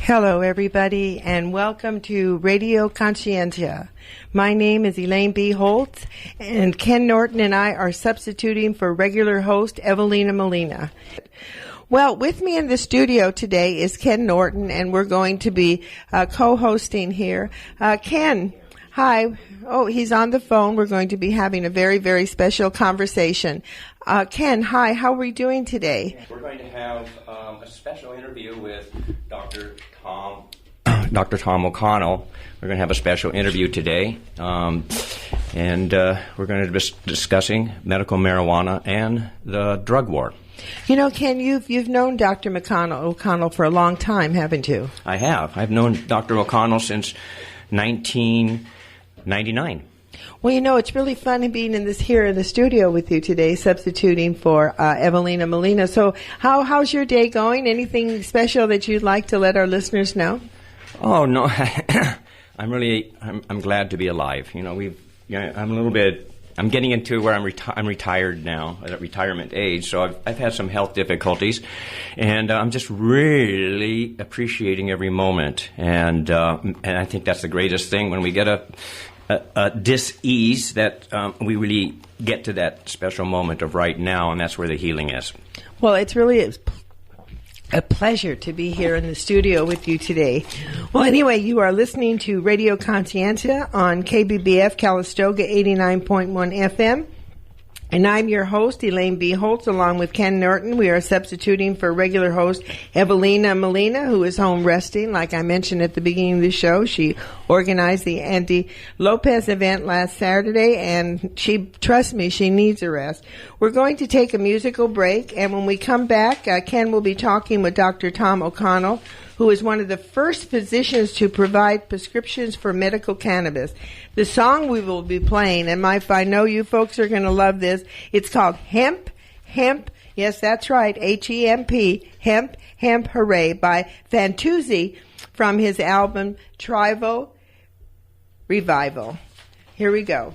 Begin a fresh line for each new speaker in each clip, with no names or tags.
Hello, everybody, and welcome to Radio Conscientia. My name is Elaine B. Holtz, and Ken Norton and I are substituting for regular host Evelina Molina. Well, with me in the studio today is Ken Norton, and we're going to be co-hosting here. Ken, hi. Oh, he's on the phone. We're going to be having a very, very special conversation. Ken, hi. How are we doing today?
We're going to have a special interview with Dr. Tom O'Connell. We're going to have a special interview today, and we're going to be discussing medical marijuana and the drug war.
You know, Ken, you've known Dr. O'Connell for a long time, haven't you?
I have. I've known Dr. O'Connell since 1999.
Well, you know, it's really fun being in the studio with you today, substituting for Evelina Molina. So how's your day going? Anything special that you'd like to let our listeners know?
Oh, no. I'm glad to be alive. You know, I'm getting into where I'm retired now, at retirement age, so I've had some health difficulties, and I'm just really appreciating every moment, and I think that's the greatest thing when we get a dis-ease, that we really get to that special moment of right now, and that's where the healing is.
Well, it's really a pleasure to be here in the studio with you today. Well, anyway, you are listening to Radio Conscientia on KBBF Calistoga 89.1 FM. And I'm your host, Elaine B. Holtz, along with Ken Norton. We are substituting for regular host Evelina Molina, who is home resting. Like I mentioned at the beginning of the show, she organized the Andy Lopez event last Saturday, and trust me, she needs a rest. We're going to take a musical break, and when we come back, Ken will be talking with Dr. Tom O'Connell, who is one of the first physicians to provide prescriptions for medical cannabis. The song we will be playing, and I know you folks are going to love this, it's called Hemp, yes, that's right, H-E-M-P, Hemp, Hooray, by Fantuzzi from his album Trivo Revival. Here we go.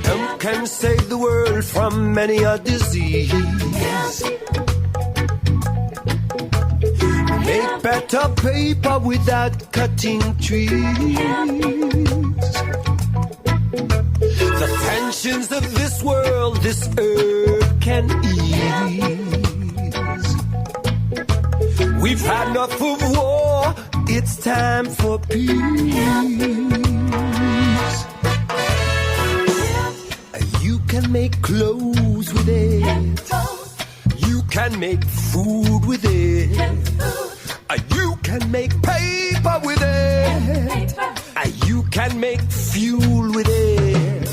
Hemp can save the world from many a disease. Make better paper without cutting trees. The tensions of this world, this earth can ease. We've had enough of war, it's time for peace. You can make clothes with it. You can make food with it. You can make paper with it. You can make fuel with it.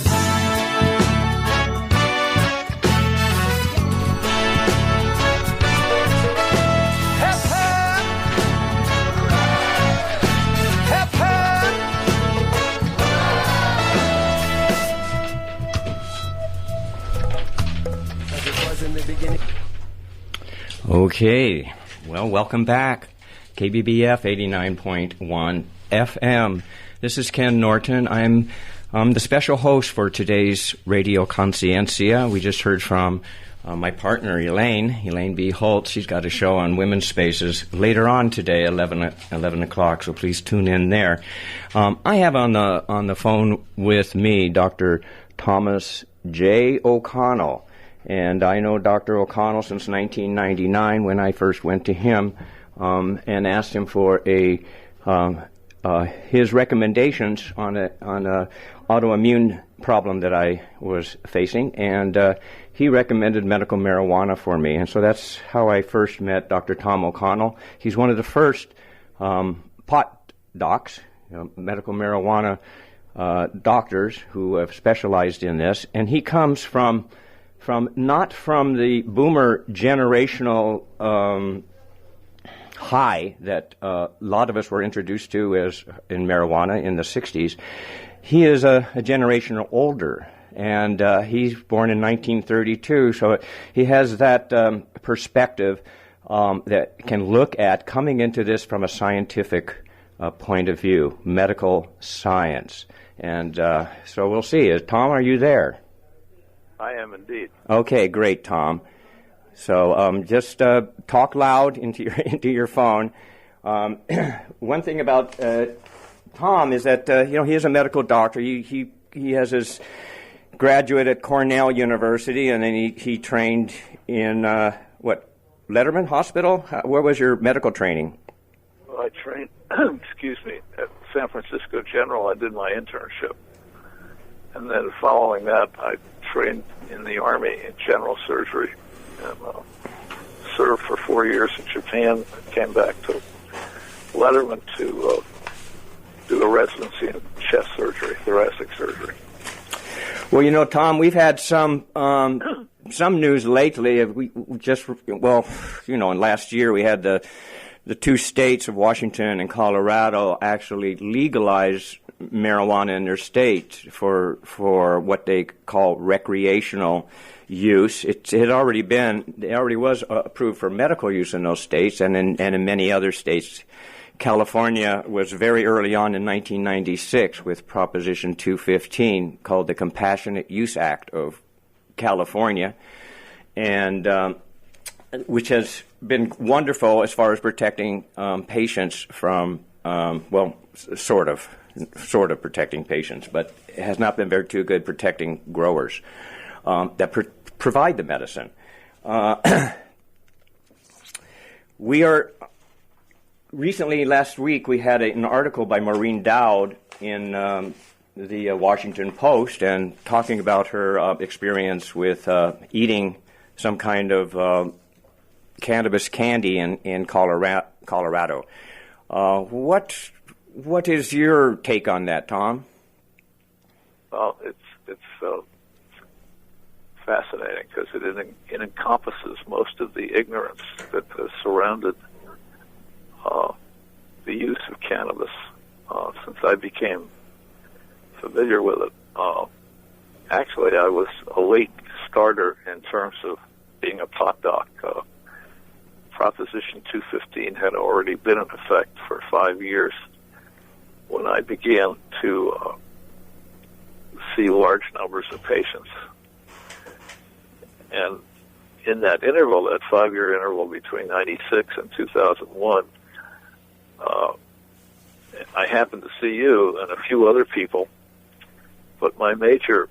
Hep, hep. Hep, hep. As it was in the beginning.
Okay, well, welcome back. KBBF 89.1 FM. This is Ken Norton. I'm the special host for today's Radio Conscientia. We just heard from my partner, Elaine B. Holtz. She's got a show on Women's Spaces later on today, 11 o'clock, so please tune in there. I have on the phone with me Dr. Thomas J. O'Connell. And I know Dr. O'Connell since 1999 when I first went to him and asked him for his recommendations on a autoimmune problem that I was facing, and he recommended medical marijuana for me. And so that's how I first met Dr. Tom O'Connell. He's one of the first pot docs, medical marijuana doctors who have specialized in this, and he comes from not from the boomer generational high that a lot of us were introduced to as in marijuana in the 60s. He is a generation older, and he's born in 1932, so he has that perspective that can look at coming into this from a scientific point of view, medical science. And so we'll see. Tom, are you there?
I am indeed.
Okay, great, Tom. So just talk loud into your phone. One thing about Tom is that he is a medical doctor. He has his graduate at Cornell University, and then he trained in Letterman Hospital. Where was your medical training?
Well, I trained, excuse me, at San Francisco General. I did my internship, and then following that, I trained in the Army in general surgery, and served for 4 years in Japan. Came back to Letterman to do a residency in chest surgery, thoracic surgery.
Well, Tom, we've had some news lately. We just, in last year we had the two states of Washington and Colorado actually legalize marijuana in their state for what they call recreational use. It already was approved for medical use in those states and in many other states. California was very early on in 1996 with Proposition 215 called the Compassionate Use Act of California, and which has been wonderful as far as protecting patients from, sort of protecting patients, but it has not been too good protecting growers that provide the medicine. We are recently, last week, we had an article by Maureen Dowd in the Washington Post and talking about her experience with eating some kind of cannabis candy in Colorado. What is your take on that, Tom?
Well, it's fascinating because it encompasses most of the ignorance that has surrounded the use of cannabis since I became familiar with it. Actually, I was a late starter in terms of being a pot doc. Proposition 215 had already been in effect for 5 years when I began to see large numbers of patients. And in that interval, that 5-year interval between 96 and 2001, I happened to see you and a few other people, but my major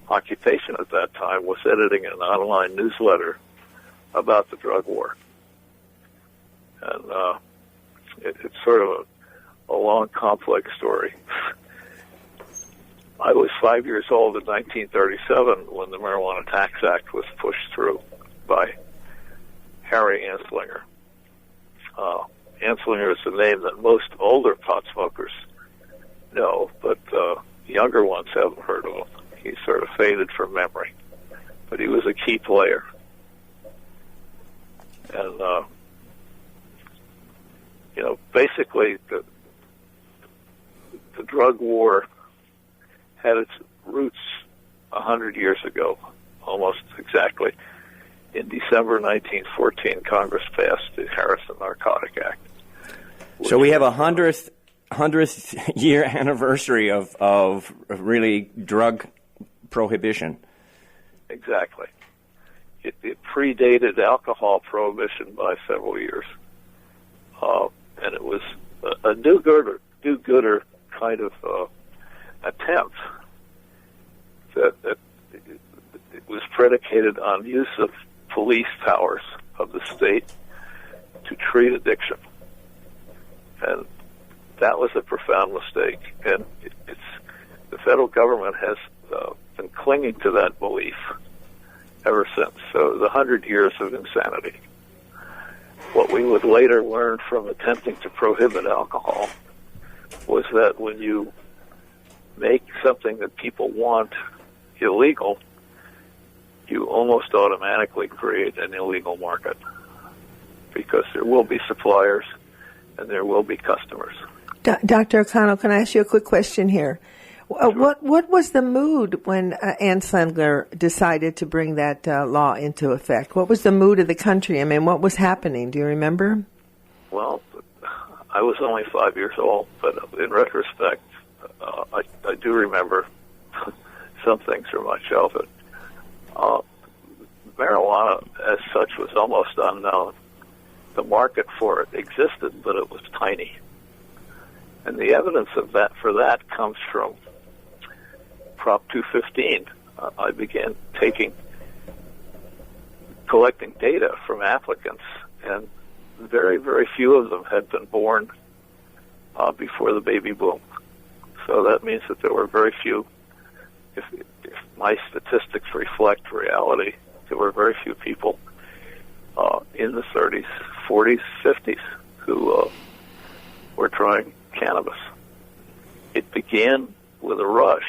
occupation at that time was editing an online newsletter about the drug war. And it's sort of a long, complex story. I was 5 years old in 1937 when the Marijuana Tax Act was pushed through by Harry Anslinger. Anslinger is a name that most older pot smokers know, but younger ones haven't heard of him. He sort of faded from memory, but he was a key player. And, basically the drug war had its roots 100 years ago, almost exactly. In December 1914, Congress passed the Harrison Narcotic Act.
So we have a 100th year anniversary of really drug prohibition.
Exactly. It predated alcohol prohibition by several years, and it was a do-gooder kind of attempt that it was predicated on use of police powers of the state to treat addiction. And that was a profound mistake. And the federal government has been clinging to that belief ever since. So the 100 years of insanity. What we would later learn from attempting to prohibit alcohol was that when you make something that people want illegal, you almost automatically create an illegal market because there will be suppliers and there will be customers.
Dr. O'Connell, can I ask you a quick question here? What was the mood when Anslinger decided to bring that law into effect? What was the mood of the country? I mean, what was happening? Do you remember?
Well, I was only 5 years old, but in retrospect, I do remember some things from my childhood. Marijuana, as such, was almost unknown. The market for it existed, but it was tiny. And the evidence of that for that comes from Prop 215. I began collecting data from applicants, and very, very few of them had been born before the baby boom. So that means that there were very few, if my statistics reflect reality, there were very few people in the 30s, 40s, 50s who were trying cannabis. It began with a rush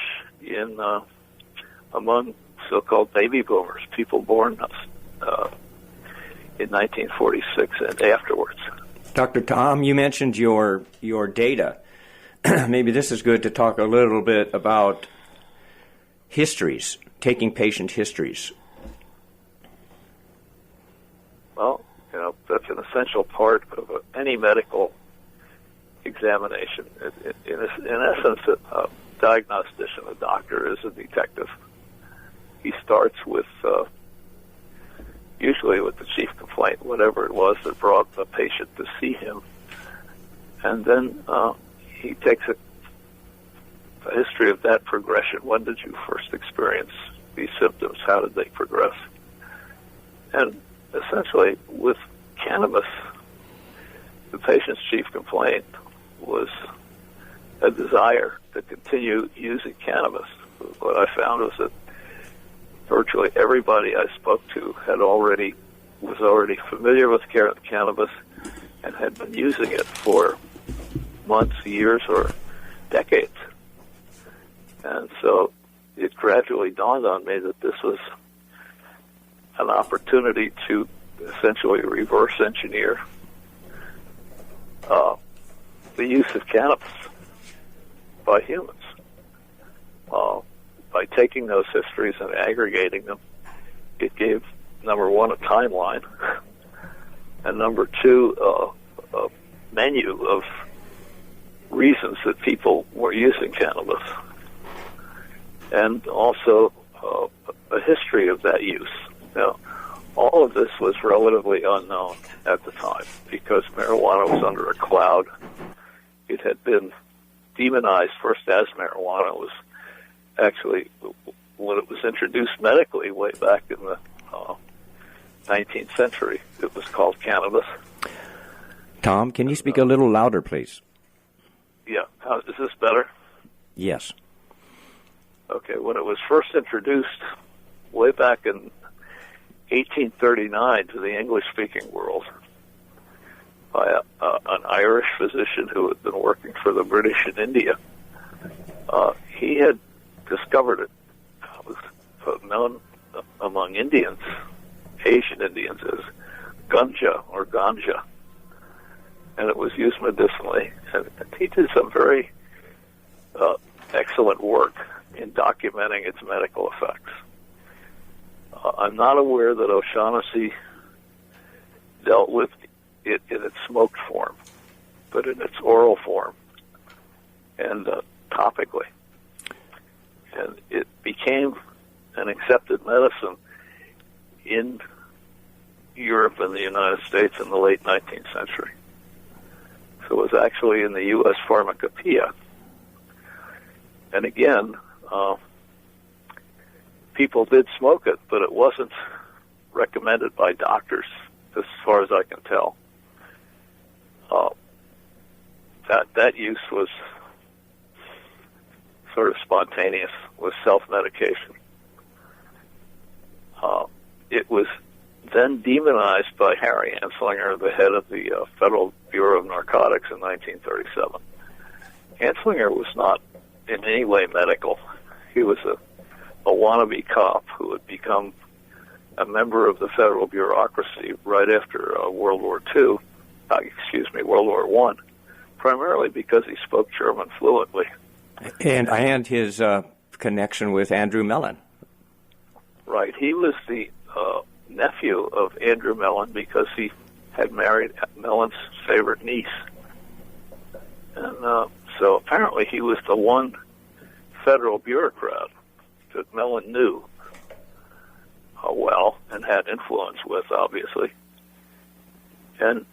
among so-called baby boomers, people born in 1946 and afterwards.
Dr. Tom, you mentioned your data. Maybe this is good to talk a little bit about histories, taking patient histories.
Well, that's an essential part of any medical examination. In essence, a diagnostician, a doctor, is a detective. He starts with, usually with the chief complaint, whatever it was that brought the patient to see him. And then he takes a history of that progression. When did you first experience these symptoms? How did they progress? And essentially, with cannabis, the patient's chief complaint was a desire to continue using cannabis. What I found was that virtually everybody I spoke to was already familiar with cannabis and had been using it for months, years, or decades. And so it gradually dawned on me that this was an opportunity to essentially reverse engineer the use of cannabis by humans. By taking those histories and aggregating them, it gave, number one, a timeline, and number two, a menu of reasons that people were using cannabis, and also a history of that use. Now, all of this was relatively unknown at the time because marijuana was under a cloud. It had been demonized first as marijuana. It was actually, when it was introduced medically way back in the 19th century, it was called cannabis.
Tom, can you speak a little louder, please?
Yeah. Is this better?
Yes.
Okay. When it was first introduced way back in 1839 to the English-speaking world by an Irish physician who had been working for the British in India, he had discovered it. It was known among Indians, Asian Indians, as ganja or ganja, and it was used medicinally. And he did some very excellent work in documenting its medical effects. I'm not aware that O'Shaughnessy dealt with it in its smoked form, but in its oral form and topically. And it became an accepted medicine in Europe and the United States in the late 19th century. So it was actually in the U.S. Pharmacopoeia. And again, people did smoke it, but it wasn't recommended by doctors, as far as I can tell. That use was sort of spontaneous, was self-medication. It was then demonized by Harry Anslinger, the head of the Federal Bureau of Narcotics in 1937. Anslinger was not in any way medical. He was a wannabe cop who had become a member of the federal bureaucracy right after World War II, World War I, primarily because he spoke German fluently.
And his connection with Andrew Mellon.
Right. He was the nephew of Andrew Mellon because he had married Mellon's favorite niece. And so apparently he was the one federal bureaucrat that Mellon knew well and had influence with, obviously. And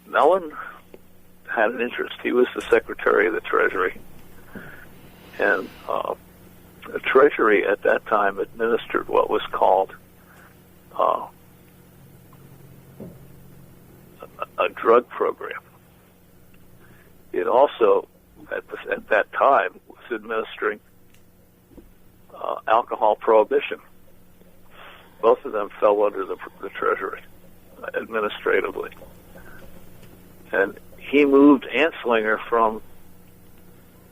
Mellon had an interest. He was the Secretary of the Treasury. And the Treasury at that time administered what was called a drug program. It also, at that time, was administering alcohol prohibition. Both of them fell under the Treasury administratively. And he moved Anslinger from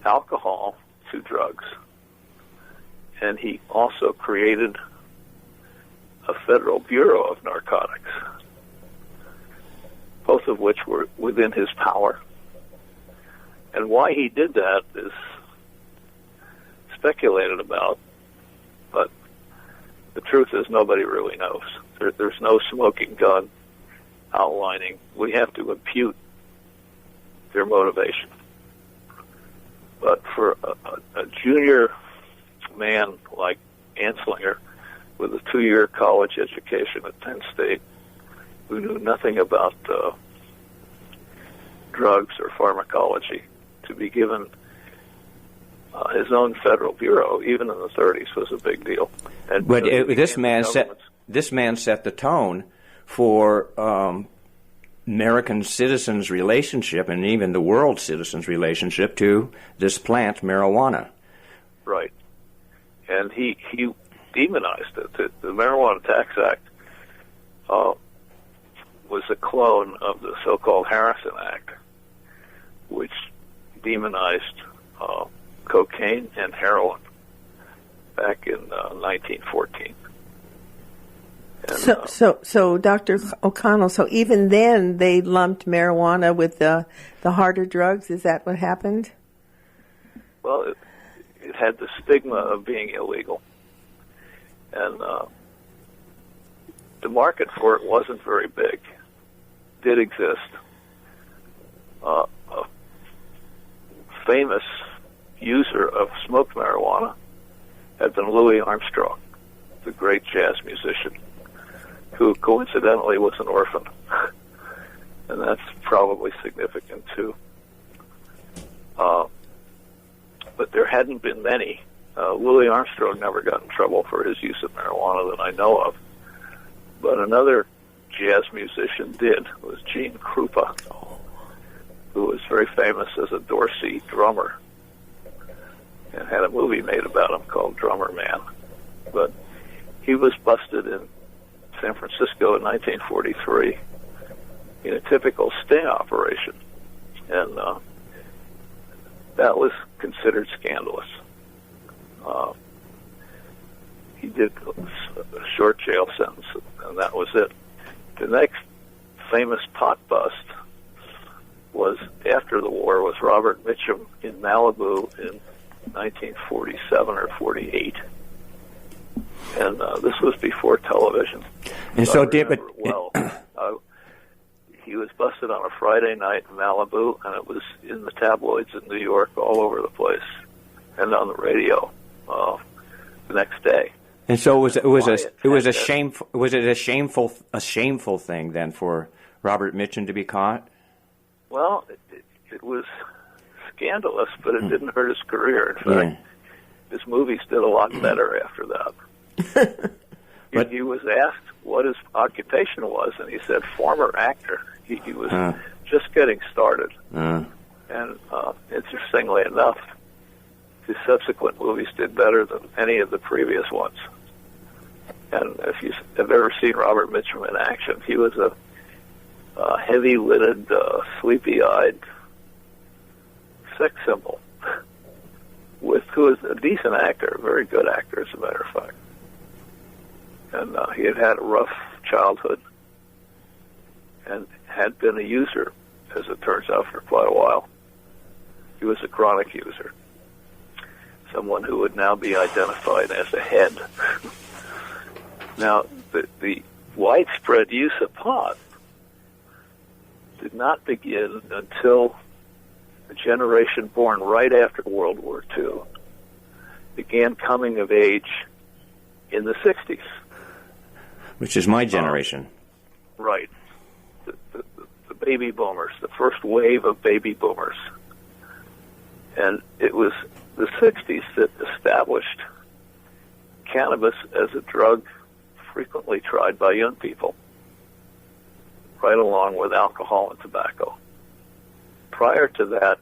alcohol to drugs. And he also created a Federal Bureau of Narcotics, both of which were within his power. And why he did that is speculated about, but the truth is nobody really knows. There's no smoking gun outlining. We have to impute their motivation. But for a junior man like Anslinger with a 2-year college education at Penn State who knew nothing about drugs or pharmacology to be given his own federal bureau, even in the 30s, was a big deal. And
but this man set the tone for American citizens' relationship and even the world citizens' relationship to this plant, marijuana.
Right. And he demonized it. The Marijuana Tax Act was a clone of the so-called Harrison Act, which demonized cocaine and heroin back in 1914. And,
so Dr. O'Connell, so even then they lumped marijuana with the harder drugs? Is that what happened?
Well, it had the stigma of being illegal. And the market for it wasn't very big. It did exist. A famous user of smoked marijuana had been Louis Armstrong, the great jazz musician, who coincidentally was an orphan. And that's probably significant, too. But there hadn't been many. Louis Armstrong never got in trouble for his use of marijuana that I know of. But another jazz musician did. It was Gene Krupa, who was very famous as a Dorsey drummer and had a movie made about him called Drummer Man. But he was busted in San Francisco in 1943 in a typical sting operation. And that was considered scandalous. He did a short jail sentence, and that was it. The next famous pot bust was after the war, was Robert Mitchum in Malibu in 1947 or 48. And this was before television.
And so, David,
he was busted on a Friday night in Malibu, and it was in the tabloids in New York, all over the place, and on the radio the next day.
And so was it a shameful thing then for Robert Mitchum to be caught?
Well, it was scandalous, but it didn't hurt his career. In fact, his movies did a lot better after that. But he was asked what his occupation was, and he said former actor. He was just getting started. And interestingly enough, his subsequent movies did better than any of the previous ones. And if you have ever seen Robert Mitchum in action, he was a heavy-lidded, sleepy-eyed sex symbol who was a decent actor, a very good actor, as a matter of fact. And he had had a rough childhood and had been a user, as it turns out, for quite a while. He was a chronic user, someone who would now be identified as a head. Now, the widespread use of pot did not begin until the generation born right after World War II began coming of age in the 60s.
Which is my generation.
Right. The baby boomers, the first wave of baby boomers. And it was the 60s that established cannabis as a drug frequently tried by young people, right along with alcohol and tobacco. Prior to that,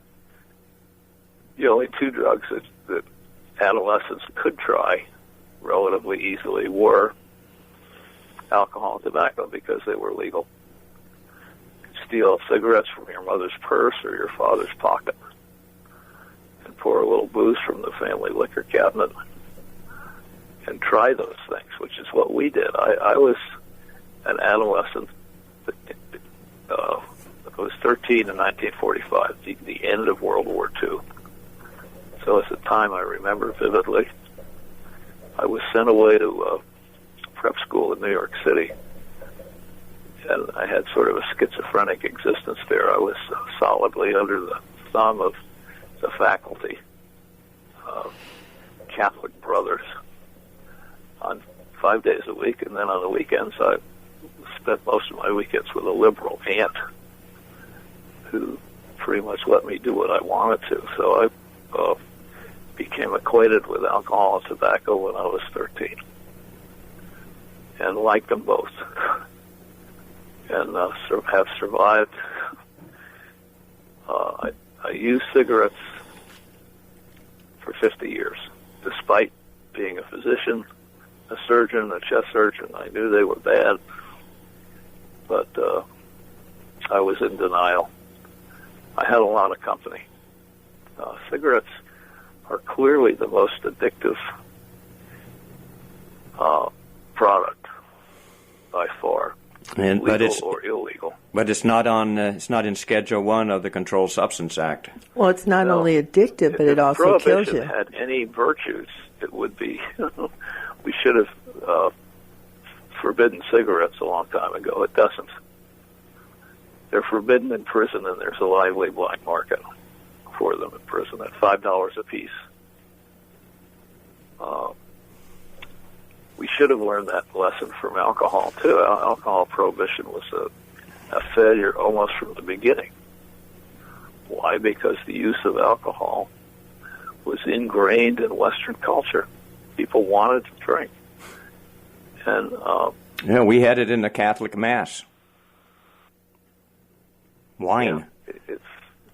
the only two drugs that adolescents could try relatively easily were alcohol and tobacco because they were legal. You could steal cigarettes from your mother's purse or your father's pocket and pour a little booze from the family liquor cabinet and try those things, which is what we did. I was an adolescent. I was 13 in 1945, the end of World War II. So it's a time I remember vividly. I was sent away to prep school in New York City, and I had sort of a schizophrenic existence there. I was solidly under the thumb of the faculty, Catholic brothers, on 5 days a week, and then on the weekends I spent most of my weekends with a liberal aunt who pretty much let me do what I wanted to. So I became acquainted with alcohol and tobacco when I was 13 and liked them both and have survived. I used cigarettes for 50 years, despite being a physician, a surgeon, a chest surgeon. I knew they were bad, but I was in denial. I had a lot of company. Cigarettes are clearly the most addictive product by far, legal or illegal.
But it's not on. It's not in Schedule 1 of the Controlled Substance Act.
Well, it's not only addictive, but it also kills you.
If prohibition had any virtues, it would be. We should have forbidden cigarettes a long time ago. It doesn't. They're forbidden in prison, and there's a lively black market for them in prison at $5 a piece. We should have learned that lesson from alcohol, too. Alcohol prohibition was a failure almost from the beginning. Why? Because the use of alcohol was ingrained in Western culture. People wanted to drink. And
we had it in the Catholic Mass. Wine.
Yeah, it's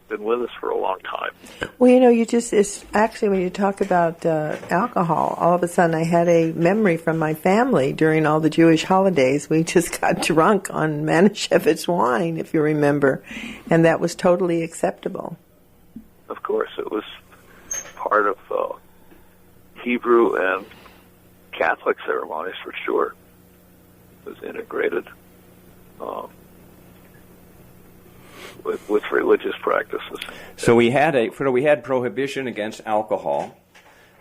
been with us for a long time.
Well, it's actually when you talk about alcohol, all of a sudden I had a memory from my family during all the Jewish holidays. We just got drunk on Manischewitz wine, if you remember, and that was totally acceptable.
Of course, it was part of Hebrew and Catholic ceremonies for sure. It was integrated with religious practices.
So we had prohibition against alcohol.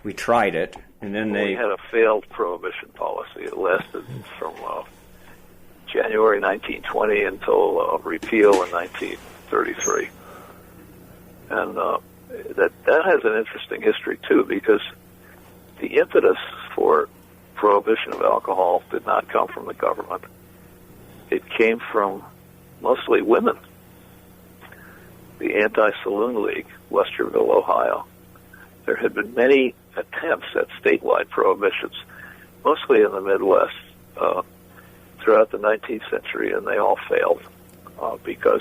We tried it, and then
we had a failed prohibition policy. It lasted from January 1920 until repeal in 1933, and that has an interesting history too, because the impetus for prohibition of alcohol did not come from the government. It came from mostly women. The Anti-Saloon League, Westerville, Ohio. There had been many attempts at statewide prohibitions, mostly in the Midwest, throughout the 19th century, and they all failed because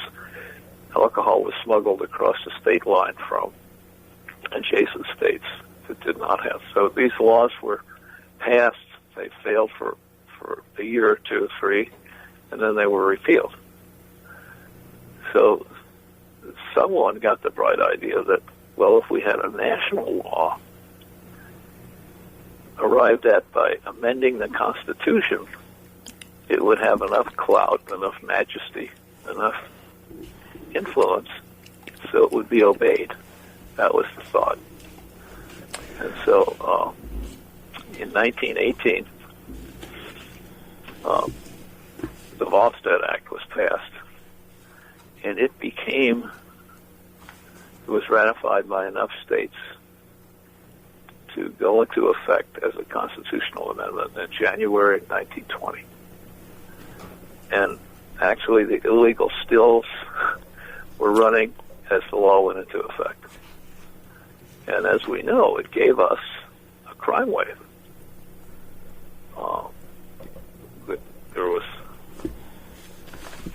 alcohol was smuggled across the state line from adjacent states that did not have. So these laws were passed. They failed for a year or two, three, and then they were repealed. So someone got the bright idea that, well, if we had a national law arrived at by amending the Constitution, it would have enough clout, enough majesty, enough influence, so it would be obeyed. That was the thought. And so in 1918, the Volstead Act was passed, and it was ratified by enough states to go into effect as a constitutional amendment in January 1920. And actually, the illegal stills were running as the law went into effect. And as we know, it gave us a crime wave. There was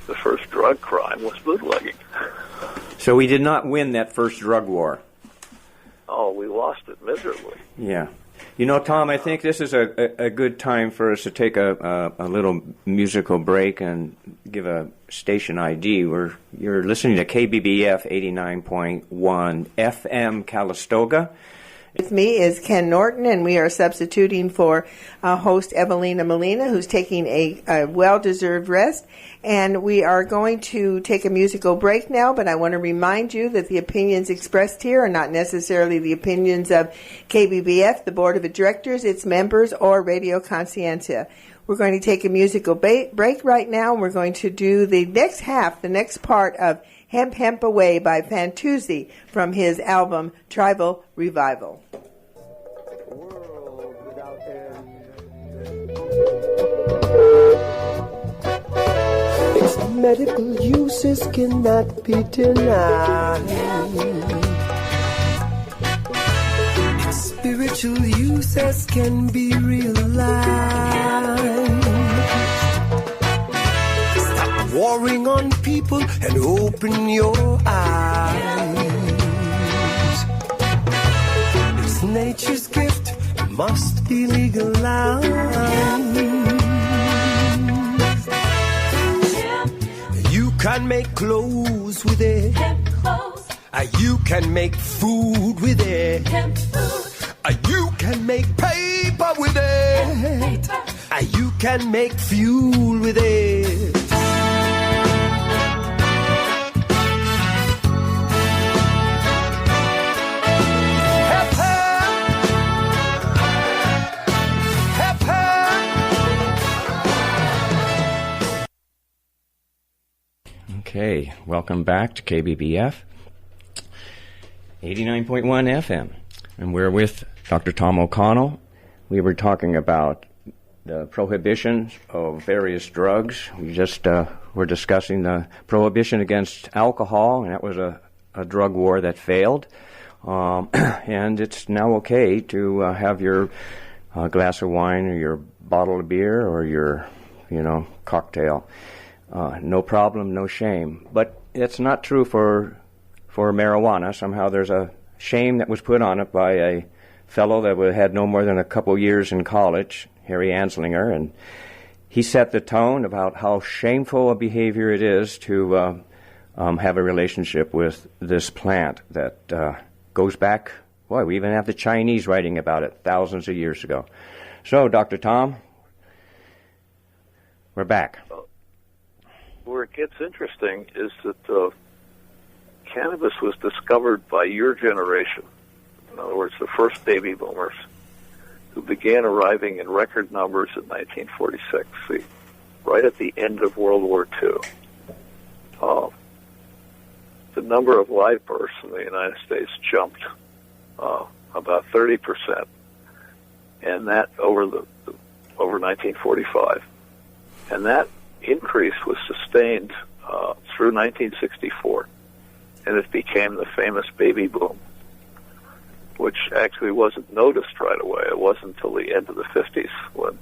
the first drug crime was bootlegging.
So we did not win that first drug war.
Oh, we lost it miserably.
Yeah. You know, Tom, I think this is a good time for us to take a little musical break and give a station ID. You're listening to KBBF 89.1 FM Calistoga.
With me is Ken Norton, and we are substituting for host Evelina Molina, who's taking a well-deserved rest. And we are going to take a musical break now, but I want to remind you that the opinions expressed here are not necessarily the opinions of KBBF, the Board of Directors, its members, or Radio Conscientia. We're going to take a musical break right now, and we're going to do the next part of Hemp, Away by Fantuzzi from his album Tribal Revival.
World without end. Its medical uses cannot be denied. Its spiritual uses can be realized. Warring on people and open your eyes. It's nature's gift, must be legalized. You can make clothes with it. You can make food with it. You can make paper with it. You can make fuel with it.
Okay, welcome back to KBBF 89.1 FM. And we're with Dr. Tom O'Connell. We were talking about the prohibition of various drugs. We just were discussing the prohibition against alcohol, and that was a drug war that failed. And it's now okay to have your glass of wine or your bottle of beer or your, cocktail. No problem, no shame. But it's not true for marijuana. Somehow there's a shame that was put on it by a fellow that had no more than a couple years in college, Harry Anslinger, and he set the tone about how shameful a behavior it is to have a relationship with this plant that goes back, we even have the Chinese writing about it thousands of years ago. So, Dr. Tom, we're back.
Where it gets interesting is that cannabis was discovered by your generation. In other words, the first baby boomers who began arriving in record numbers in 1946, right at the end of World War II. The number of live births in the United States jumped about 30%, and that over 1945. And that increase was sustained through 1964, and it became the famous baby boom, which actually wasn't noticed right away. It wasn't until the end of the 50s when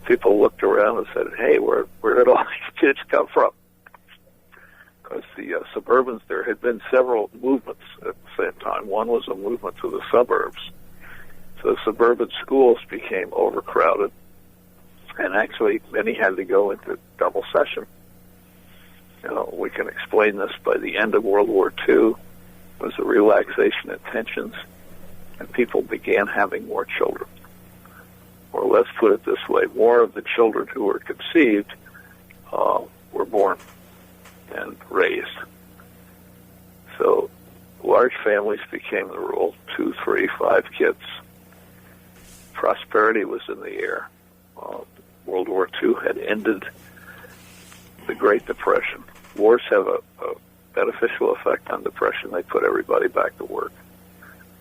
people looked around and said, hey, where did all these kids come from? Because the suburbans, there had been several movements at the same time. One was a movement to the suburbs. So suburban schools became overcrowded, and actually many had to go into double session. We can explain this by the end of World War II was a relaxation in tensions, and people began having more children. or let's put it this way, more of the children who were conceived were born and raised. So large families became the rule, 2, 3, 5 kids. Prosperity was in the air. World War II had ended the Great Depression. Wars have a beneficial effect on depression. They put everybody back to work.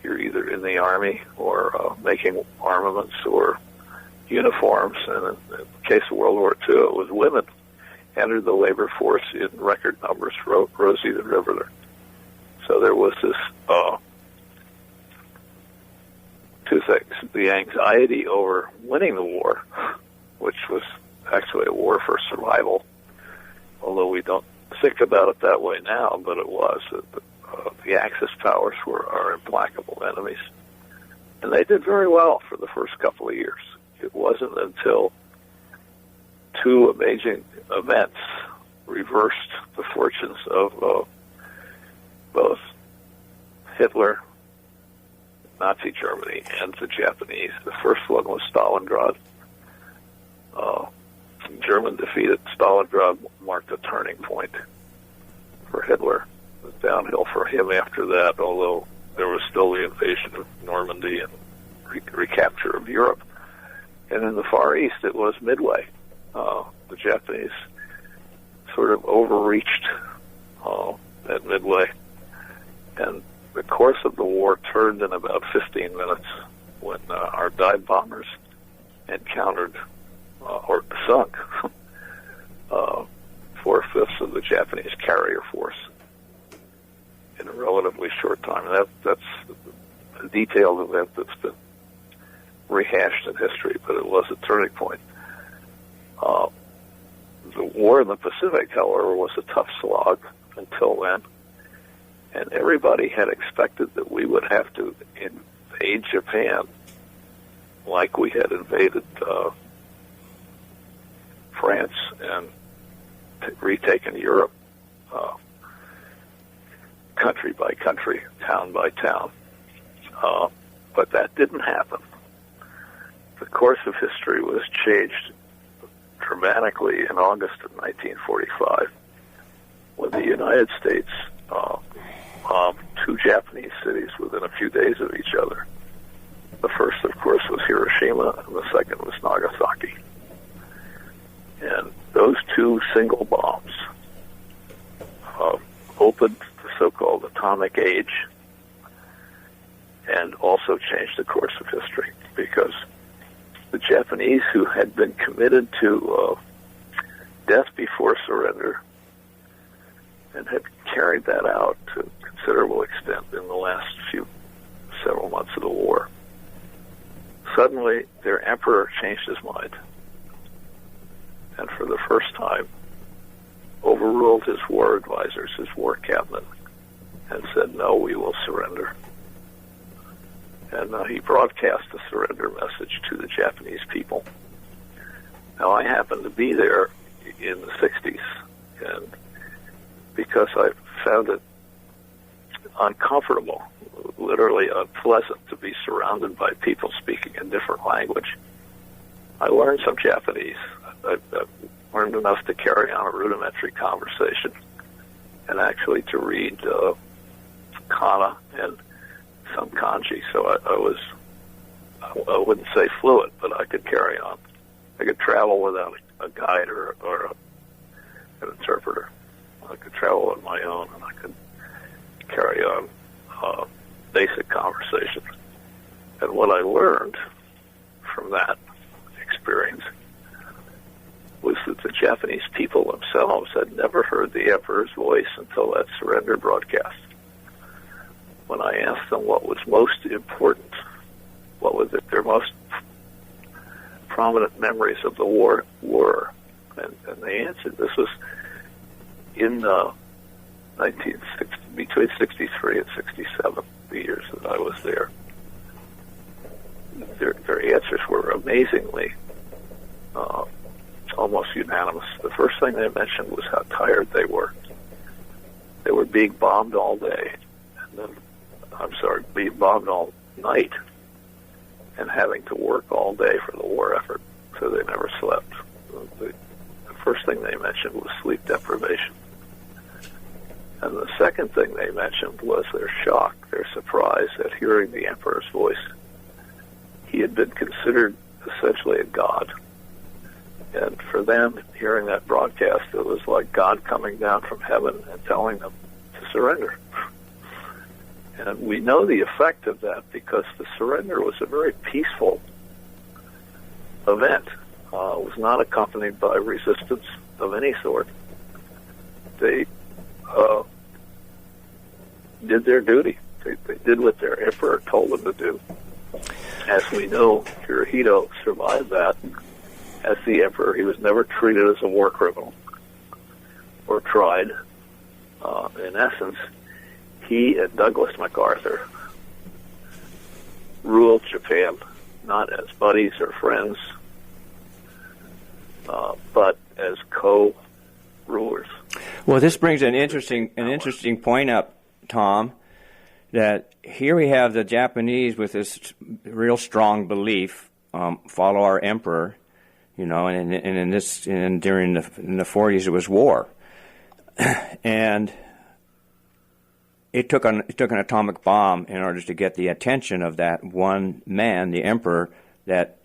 You're either in the Army or making armaments or uniforms. And in the case of World War II, it was women entered the labor force in record numbers, Rosie the Riveter. So there was this two things. The anxiety over winning the war, which was actually a war for survival, although we don't think about it that way now, but it was. The Axis powers were our implacable enemies. And they did very well for the first couple of years. It wasn't until two amazing events reversed the fortunes of both Hitler, Nazi Germany, and the Japanese. The first one was Stalingrad. German defeat at Stalingrad marked a turning point for Hitler. It was downhill for him after that, although there was still the invasion of Normandy and recapture of Europe. And in the Far East, it was Midway. The Japanese sort of overreached at Midway. And the course of the war turned in about 15 minutes when our dive bombers encountered or sunk 4/5 of the Japanese carrier force in a relatively short time. And that's a detailed event that's been rehashed in history, but it was a turning point. The war in the Pacific, however, was a tough slog until then, and everybody had expected that we would have to invade Japan like we had invaded France and retaken Europe, country by country, town by town. But that didn't happen. The course of history was changed dramatically in August of 1945 when the United States bombed two Japanese cities within a few days of each other. The first, of course, was Hiroshima, and the second was Nagasaki. And those two single bombs opened the so-called atomic age and also changed the course of history, because the Japanese, who had been committed to death before surrender and had carried that out to a considerable extent in the last several months of the war, suddenly their emperor changed his mind and for the first time overruled his war advisors, his war cabinet, and said, no, we will surrender. And he broadcast the surrender message to the Japanese people. Now, I happened to be there in the 60s, and because I found it uncomfortable, literally unpleasant, to be surrounded by people speaking a different language, I learned some Japanese. I learned enough to carry on a rudimentary conversation and actually to read kana and some kanji. So I wouldn't say fluent, but I could carry on. I could travel without a guide or an interpreter. I could travel on my own, and I could carry on basic conversation. And what I learned from that experience was that the Japanese people themselves had never heard the emperor's voice until that surrender broadcast. When I asked them what was most important, what was their most prominent memories of the war were, and they answered, this was in 1960, between 63 and 67, the years that I was there. Their answers were amazingly almost unanimous. The first thing they mentioned was how tired they were. They were being bombed all day, and then being bombed all night, and having to work all day for the war effort, so they never slept. The first thing they mentioned was sleep deprivation. And the second thing they mentioned was their shock, their surprise at hearing the emperor's voice. He had been considered essentially a god. And for them, hearing that broadcast, it was like God coming down from heaven and telling them to surrender. And we know the effect of that because the surrender was a very peaceful event. It was not accompanied by resistance of any sort. They did their duty. They did what their emperor told them to do. As we know, Hirohito survived that as the emperor. He was never treated as a war criminal or tried. In essence, he and Douglas MacArthur ruled Japan not as buddies or friends, but as co-rulers.
Well, this brings an interesting point up, Tom, that here we have the Japanese with this real strong belief, follow our emperor, and in this, and during in the 40s it was war, and it took an atomic bomb in order to get the attention of that one man, the emperor, that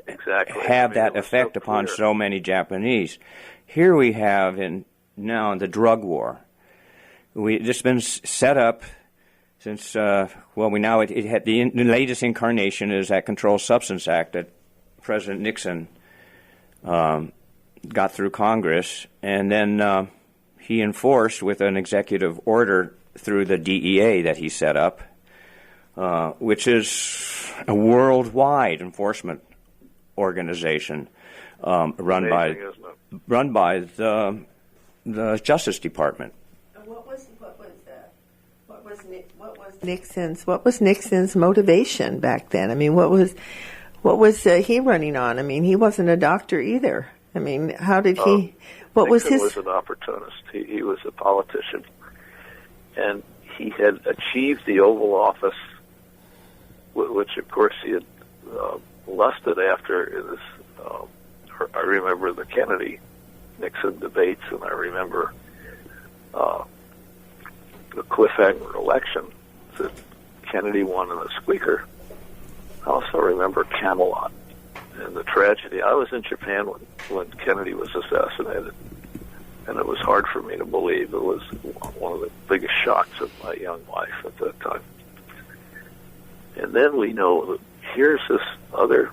had that effect upon so many Japanese. Here we have now in the drug war. This has been set up since we now it had the latest incarnation is that Controlled Substance Act that President Nixon got through Congress, and then he enforced with an executive order through the DEA that he set up, which is a worldwide enforcement organization run by the Justice Department.
What was Nixon's motivation back then? I mean, what was he running on? I mean, he wasn't a doctor either. I mean, how did he? What was his?
Nixon was an opportunist. He was a politician, and he had achieved the Oval Office, which of course he had lusted after. In this, I remember the Kennedy-Nixon debates, and I remember the cliffhanger election that Kennedy won in the squeaker. I also remember Camelot and the tragedy. I was in Japan when Kennedy was assassinated, and it was hard for me to believe. It was one of the biggest shocks of my young life at that time. And then we know that here's this other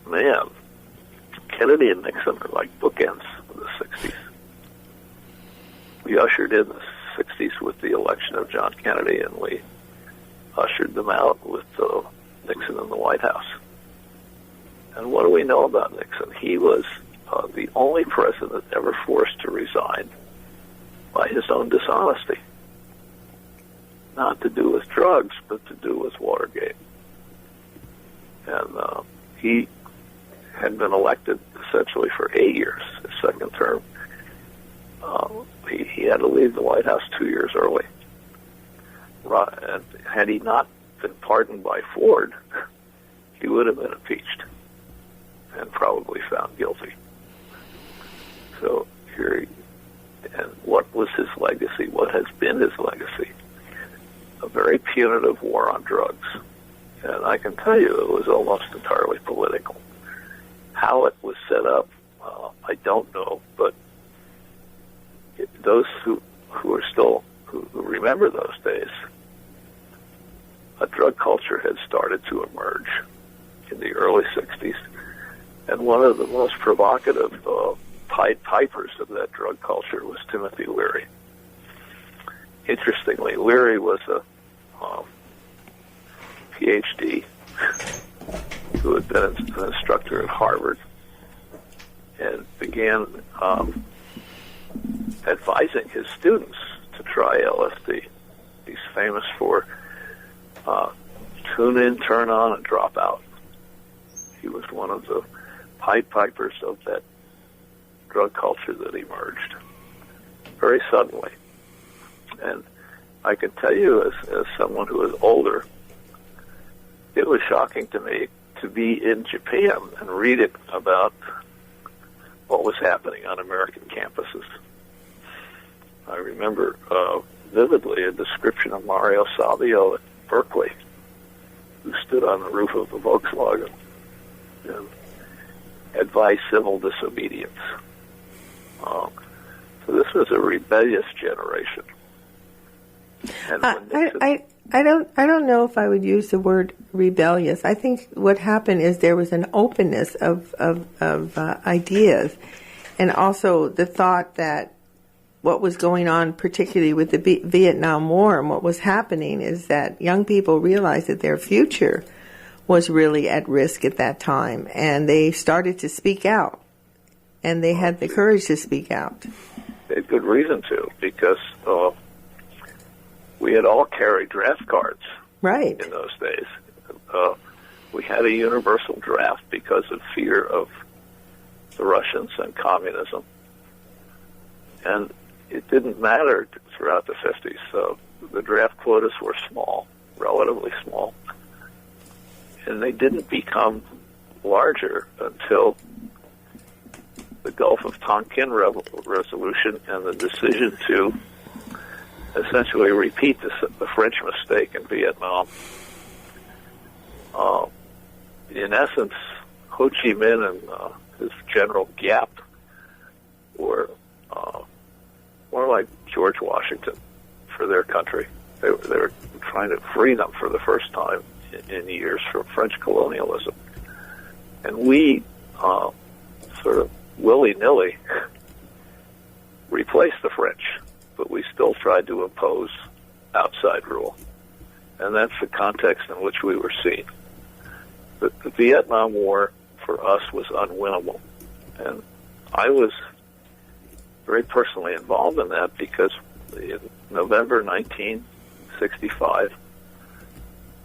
man. Kennedy and Nixon are like bookends of the 60s. We ushered in the 60s with the election of John Kennedy, and we ushered them out with Nixon in the White House. And what do we know about Nixon? He was the only president ever forced to resign by his own dishonesty. Not to do with drugs, but to do with Watergate. And he had been elected essentially for 8 years, his second term. He had to leave the White House 2 years early. And had he not been pardoned by Ford, he would have been impeached and probably found guilty. So here, and what was his legacy? What has been his legacy? A very punitive war on drugs. And I can tell you it was almost entirely political. How it was set up, I don't know, but those who are still, who remember those days, a drug culture had started to emerge in the early 60s. And one of the most provocative Pied Pipers of that drug culture was Timothy Leary. Interestingly, Leary was a PhD who had been an instructor at Harvard and began advising his students to try LSD. He's famous for tune in, turn on, and drop out. He was one of the Pied Pipers of that drug culture that emerged very suddenly. And I can tell you, as someone who is older, it was shocking to me to be in Japan and read it about what was happening on American campuses. I remember vividly a description of Mario Savio at Berkeley, who stood on the roof of the Volkswagen and advised civil disobedience. So this was a rebellious generation. And
I don't know if I would use the word rebellious. I think what happened is there was an openness of ideas, and also the thought that what was going on, particularly with the Vietnam War, and what was happening is that young people realized that their future was really at risk at that time, and they started to speak out, and they had the courage to speak out.
They had good reason to, because we had all carried draft cards
right
in those days. We had a universal draft because of fear of the Russians and communism. And it didn't matter throughout the 50s. So the draft quotas were small, relatively small. And they didn't become larger until the Gulf of Tonkin resolution and the decision to essentially repeat the French mistake in Vietnam. In essence, Ho Chi Minh and his General Giap were more like George Washington for their country. They were trying to free them for the first time in years from French colonialism. And we sort of willy-nilly replaced the French, but we still tried to impose outside rule. And that's the context in which we were seen. The Vietnam War for us was unwinnable. And I was very personally involved in that because in November 1965,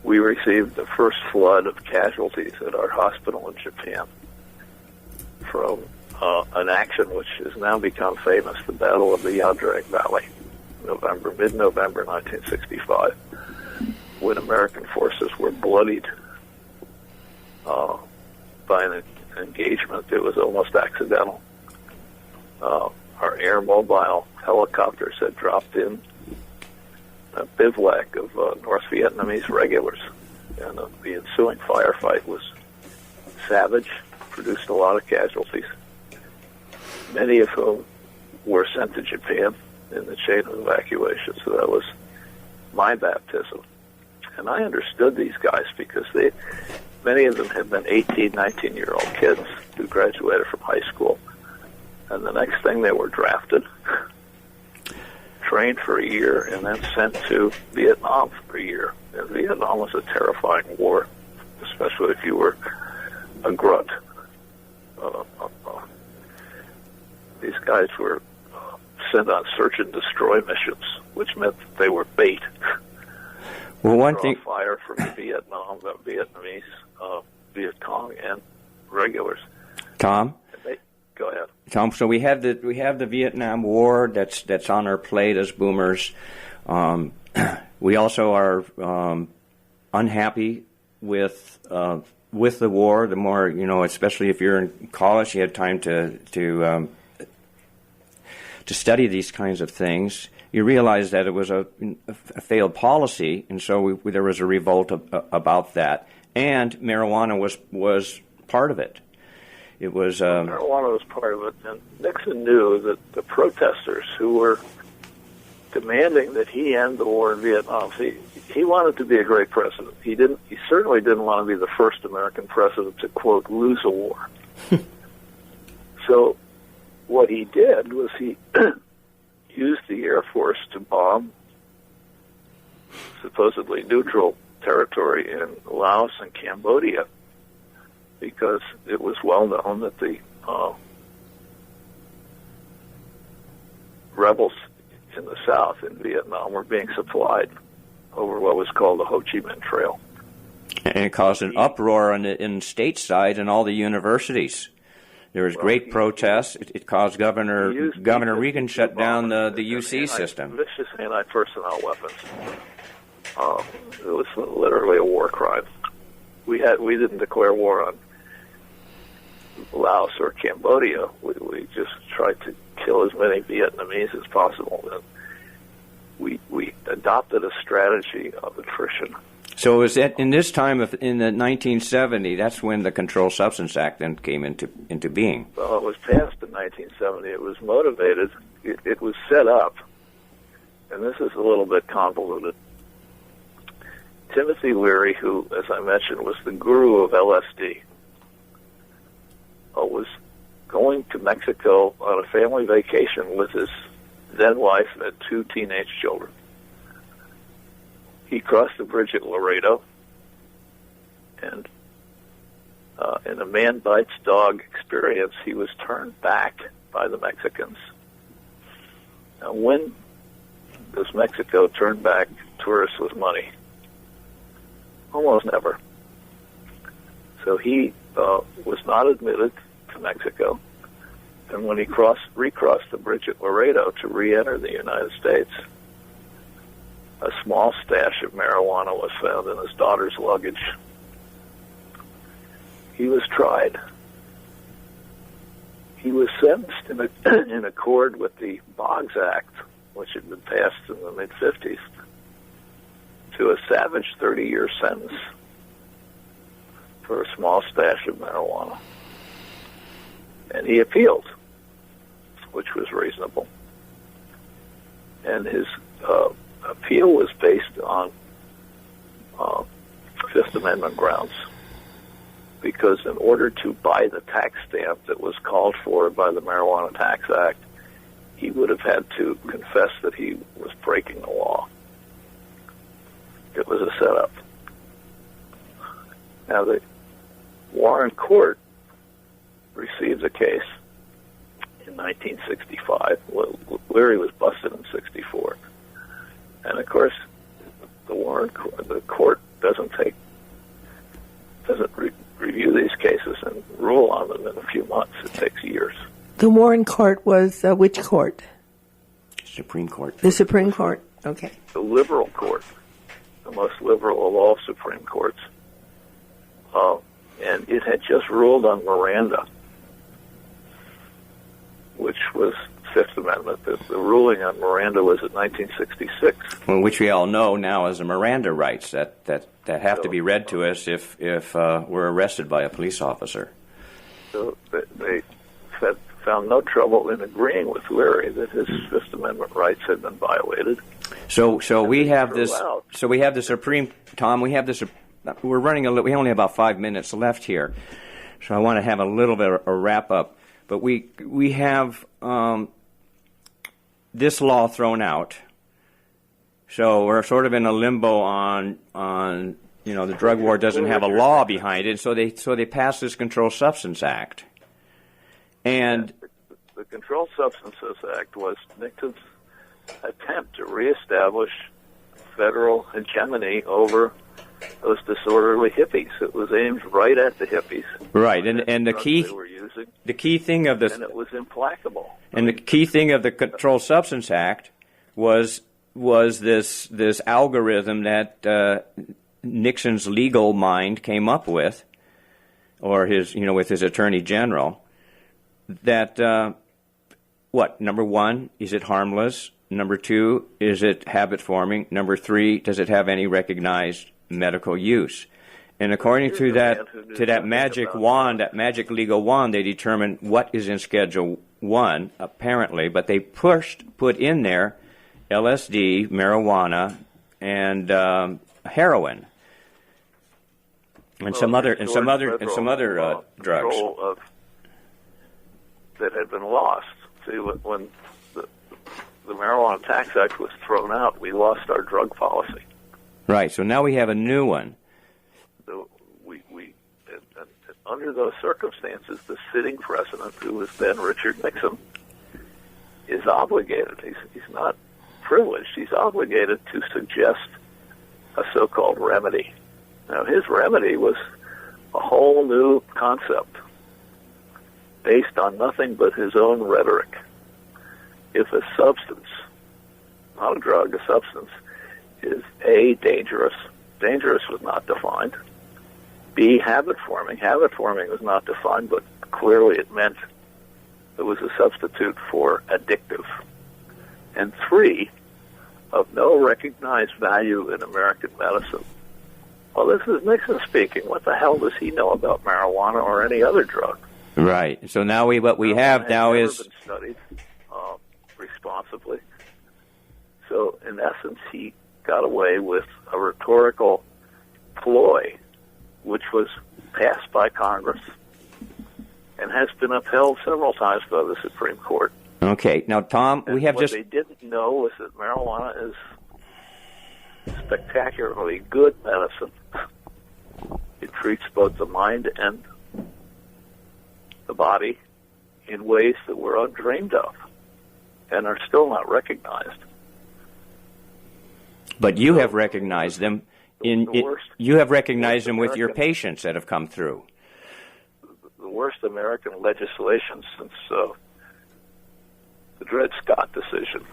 we received the first flood of casualties at our hospital in Japan from an action which has now become famous, the Battle of the Yadrang Valley, mid-November 1965, when American forces were bloodied by an engagement that was almost accidental. Our air mobile helicopters had dropped in a bivouac of North Vietnamese regulars, and the ensuing firefight was savage, produced a lot of casualties, many of whom were sent to Japan in the chain of evacuation. So that was my baptism. And I understood these guys because many of them had been 18, 19-year-old kids who graduated from high school. And the next thing they were drafted, trained for a year, and then sent to Vietnam for a year. And Vietnam was a terrifying war, especially if you were a grunt. These guys were sent on search and destroy missions, which meant that they were bait.
Well, one thing,
fire from the Vietnamese, Viet Cong, and regulars.
Tom.
Go ahead,
Tom. So we have the Vietnam War that's on our plate as boomers. We also are unhappy with the war. The more, especially if you're in college, you had time to study these kinds of things. You realize that it was a failed policy, and so there was a revolt about that. And marijuana was part of it. It was
marijuana was part of it, and Nixon knew that the protesters who were demanding that he end the war in Vietnam, he wanted to be a great president. He certainly didn't want to be the first American president to, quote, lose a war. So what he did was he used the Air Force to bomb supposedly neutral territory in Laos and Cambodia, because it was well known that the rebels in the South in Vietnam were being supplied over what was called the Ho Chi Minh Trail.
And it caused an uproar in stateside and all the universities. There was great protests. It caused Governor Reagan shut down the UC system.
Vicious anti-personnel weapons. It was literally a war crime. we didn't declare war on Laos or Cambodia. We just tried to kill as many Vietnamese as possible. And we adopted a strategy of attrition.
So is that in this time in the 1970? That's when the Controlled Substance Act then came into being.
Well, it was passed in 1970. It was motivated. It was set up, and this is a little bit convoluted. Timothy Leary, who, as I mentioned, was the guru of LSD, was going to Mexico on a family vacation with his then wife and 2 teenage children. He crossed the bridge at Laredo, and in a man bites dog experience, he was turned back by the Mexicans. Now, when does Mexico turn back tourists with money? Almost never. So he was not admitted to Mexico, and when he recrossed the bridge at Laredo to re-enter the United States, a small stash of marijuana was found in his daughter's luggage. He was tried. He was sentenced in accord with the Boggs Act, which had been passed in the mid-50s, to a savage 30-year sentence for a small stash of marijuana. And he appealed, which was reasonable. And his appeal was based on Fifth Amendment grounds, because in order to buy the tax stamp that was called for by the Marijuana Tax Act, he would have had to confess that he was breaking the law. It was a setup. Now, the Warren Court received a case in 1965. Leary was busted in 64. And of course, the court doesn't review these cases and rule on them in a few months. It takes years.
The Warren Court was which court?
Supreme Court.
The Supreme Court. Okay.
The liberal court, the most liberal of all Supreme Courts, and it had just ruled on Miranda, which was Fifth Amendment. The ruling on Miranda was in 1966.
Well, which we all know now as the Miranda rights that have to be read to us if we're arrested by a police officer.
So they found no trouble in agreeing with Leary that his Fifth Amendment rights had been violated.
So we have this. So we have the Supreme. Tom, we have this. We're running a little. We only have about 5 minutes left here, so I want to have a little bit of a wrap up. But we have this law thrown out, so we're sort of in a limbo on the drug war doesn't have a law behind it, so they passed this Controlled Substance Act, and
the Controlled Substances Act was Nixon's attempt to reestablish federal hegemony over those disorderly hippies. It was aimed right at the hippies.
Right, and the key
they were using,
the key thing of this,
and it was implacable.
And the key thing of the Controlled Substance Act was this algorithm that Nixon's legal mind came up with, or with his attorney general. That number one, is it harmless? Number two, is it habit forming? Number three, does it have any recognized medical use? And according to that magic wand, that magic legal wand, they determined what is in Schedule 1, apparently, but they put in there LSD, marijuana, and heroin, and some other drugs
that had been lost. See, when the Marijuana Tax Act was thrown out, we lost our drug policy.
Right. So now we have a new one.
So under those circumstances, the sitting president, who was then Richard Nixon, is obligated. He's not privileged. He's obligated to suggest a so-called remedy. Now, his remedy was a whole new concept based on nothing but his own rhetoric. If a substance, not a drug, a substance, is A, dangerous. Dangerous was not defined. B, habit forming. Habit forming was not defined, but clearly it meant it was a substitute for addictive. And 3, of no recognized value in American medicine. Well, this is Nixon speaking. What the hell does he know about marijuana or any other drug?
Right. So now what we have now is
been studied responsibly. So in essence, he got away with a rhetorical ploy, which was passed by Congress and has been upheld several times by the Supreme Court.
Okay. Now, Tom,
and
we have
what they didn't know was that marijuana is spectacularly good medicine. It treats both the mind and the body in ways that were undreamed of and are still not recognized.
But you have recognized them. You have recognized them with your patients that have come through.
The worst American legislation since the Dred Scott decision.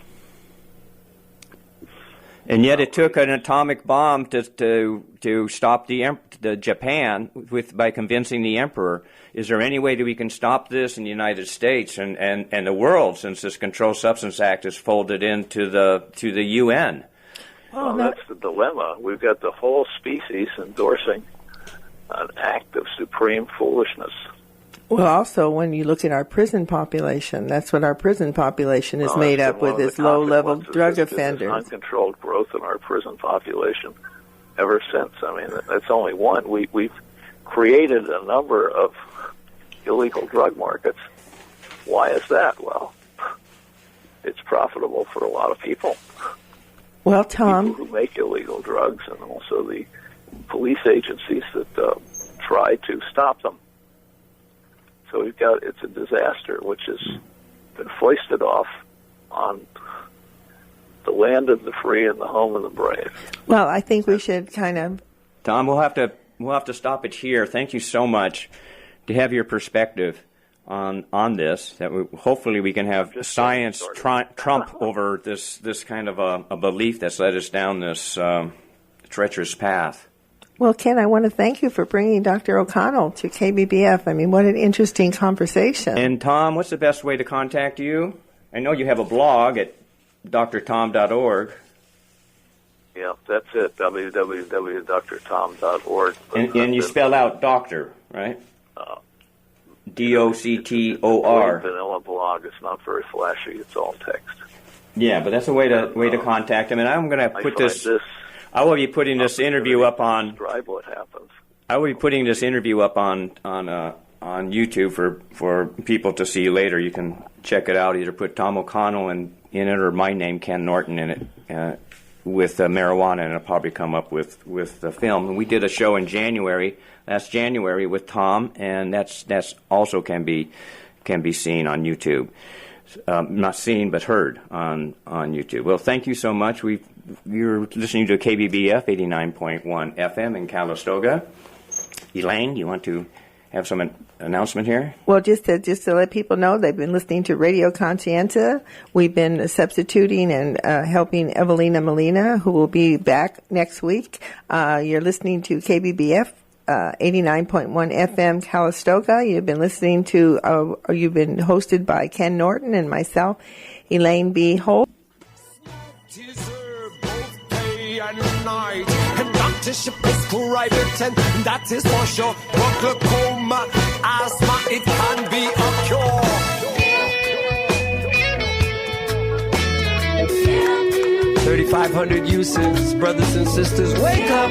And yet it took an atomic bomb to stop the Japan by convincing the emperor. Is there any way that we can stop this in the United States and the world, since this Controlled Substance Act is folded into the UN?
Well, that's the dilemma. We've got the whole species endorsing an act of supreme foolishness.
Well, also, when you look at our prison population, that's what our prison population is made up with, is low-level drug offenders.
Uncontrolled growth in our prison population ever since. I mean, that's only one. We've created a number of illegal drug markets. Why is that? Well, it's profitable for a lot of people.
Well, Tom,
people who make illegal drugs, and also the police agencies that try to stop them. So it's a disaster which has been foisted off on the land of the free and the home of the brave.
Well, I think we should kind of...
Tom, we'll have to stop it here. Thank you so much to have your perspective on this. That hopefully we can have science trump over this kind of a belief that's led us down this treacherous path.
Well, Ken, I want to thank you for bringing Dr. O'Connell to KBBF. I mean, what an interesting conversation.
And, Tom, what's the best way to contact you? I know you have a blog at drtom.org.
Yeah, that's it, www.drtom.org.
And you spell out doctor, right? DOCTOR.
Vanilla blog. It's not very flashy. It's all text.
Yeah, but that's a way to contact him. And I'm going to put this... I will be putting this interview up on.
Describe what happens.
I will be putting this interview up on YouTube for people to see later. You can check it out. Either put Tom O'Connell in it or my name, Ken Norton, in it with marijuana, and it'll probably come up with the film. And we did a show in January, last January, with Tom, and that's also can be seen on YouTube. Not seen, but heard on YouTube. Well, thank you so much. You're listening to KBBF 89.1 FM in Calistoga. Elaine, you want to have some announcement here?
Well, just to let people know, they've been listening to Radio Conscientia. We've been substituting and helping Evelina Molina, who will be back next week. You're listening to KBBF 89.1 FM Calistoga. You've been listening to, you've been hosted by Ken Norton and myself, Elaine B. Holt.
Night. And doctorship is private, and that is for sure. For glaucoma, asthma, it can be a cure. 3,500 uses, brothers and sisters, wake up.